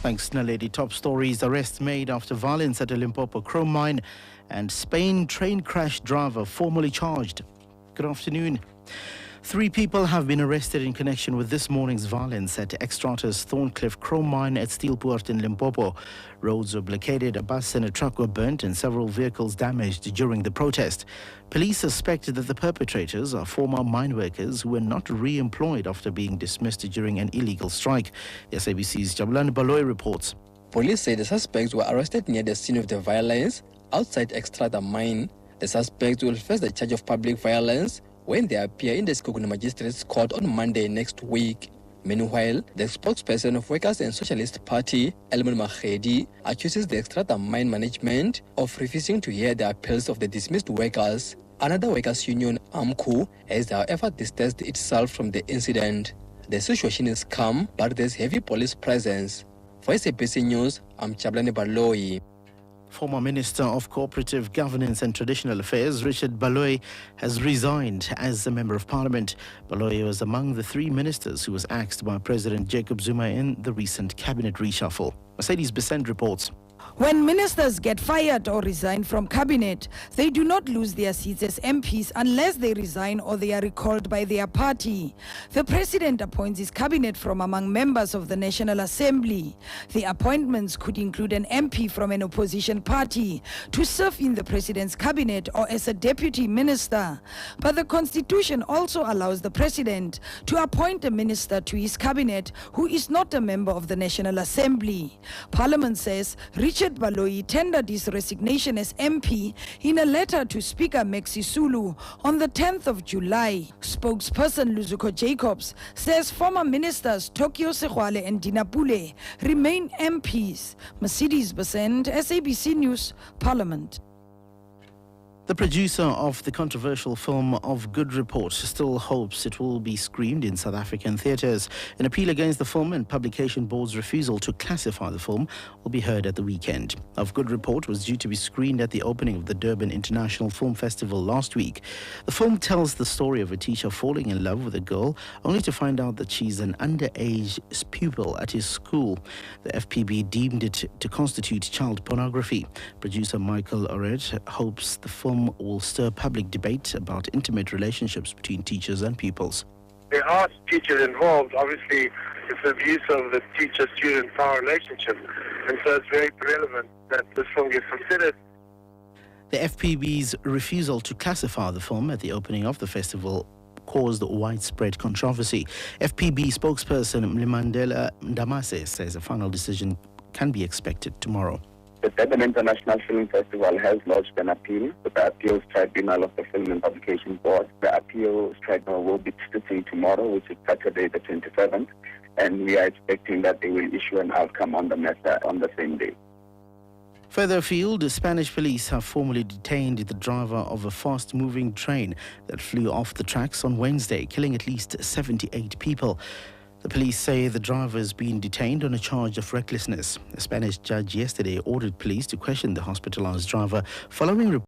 Thanks, Naledi. Top stories: arrests made after violence at a Limpopo chrome mine, and Spain train crash driver formally charged. Good afternoon. 3 people have been arrested in connection with this morning's violence at Xstrata's Thorncliffe chrome mine at Steelpoort in Limpopo. Roads were blockaded, a bus and a truck were burnt, and several vehicles damaged during the protest. Police suspected that the perpetrators are former mine workers who were not re-employed after being dismissed during an illegal strike. The SABC's Jabulani Baloy reports. Police say the suspects were arrested near the scene of the violence outside Xstrata mine. The suspects will face the charge of public violence when they appear in the Skoguna Magistrates Court on Monday next week. Meanwhile, the spokesperson of Workers' and Socialist Party, Elman Mahedi, accuses the Xstrata mine management of refusing to hear the appeals of the dismissed workers. Another workers' union, AMCU, has however distanced itself from the incident. The situation is calm, but there's heavy police presence. For SABC News, I'm Jabulani Baloy. Former Minister of Cooperative Governance and Traditional Affairs, Richard Baloy, has resigned as a Member of Parliament. Baloy was among the 3 ministers who was axed by President Jacob Zuma in the recent cabinet reshuffle. Mercedes Besant reports. When ministers get fired or resign from cabinet, they do not lose their seats as MPs unless they resign or they are recalled by their party. The president appoints his cabinet from among members of the National Assembly. The appointments could include an MP from an opposition party to serve in the president's cabinet or as a deputy minister. But the constitution also allows the president to appoint a minister to his cabinet who is not a member of the National Assembly. Parliament says Richard Baloy tendered his resignation as MP in a letter to Speaker Maxi Sulu on the 10th of July. Spokesperson Luzuko Jacobs says former ministers Tokyo Segwale and Dinapule remain MPs. Mercedes Besant, SABC News, Parliament. The producer of the controversial film Of Good Report still hopes it will be screened in South African theatres. An appeal against the film and publication board's refusal to classify the film will be heard at the weekend. Of Good Report was due to be screened at the opening of the Durban International Film Festival last week. The film tells the story of a teacher falling in love with a girl only to find out that she's an underage pupil at his school. The FPB deemed it to constitute child pornography. Producer Michael Oret hopes the film will stir public debate about intimate relationships between teachers and pupils. There are teachers involved. Obviously, it's abuse of the teacher-student power relationship, and so it's very relevant that this film gets considered. The FPB's refusal to classify the film at the opening of the festival caused widespread controversy. FPB spokesperson Mlimandela Ndamase says a final decision can be expected tomorrow. The Durban International Film Festival has lodged an appeal with the Appeals Tribunal of the Film and Publication Board. The Appeals Tribunal will be sitting tomorrow, which is Saturday the 27th, and we are expecting that they will issue an outcome on the matter on the same day. Further afield, Spanish police have formally detained the driver of a fast-moving train that flew off the tracks on Wednesday, killing at least 78 people. The police say the driver has been detained on a charge of recklessness. A Spanish judge yesterday ordered police to question the hospitalized driver following reports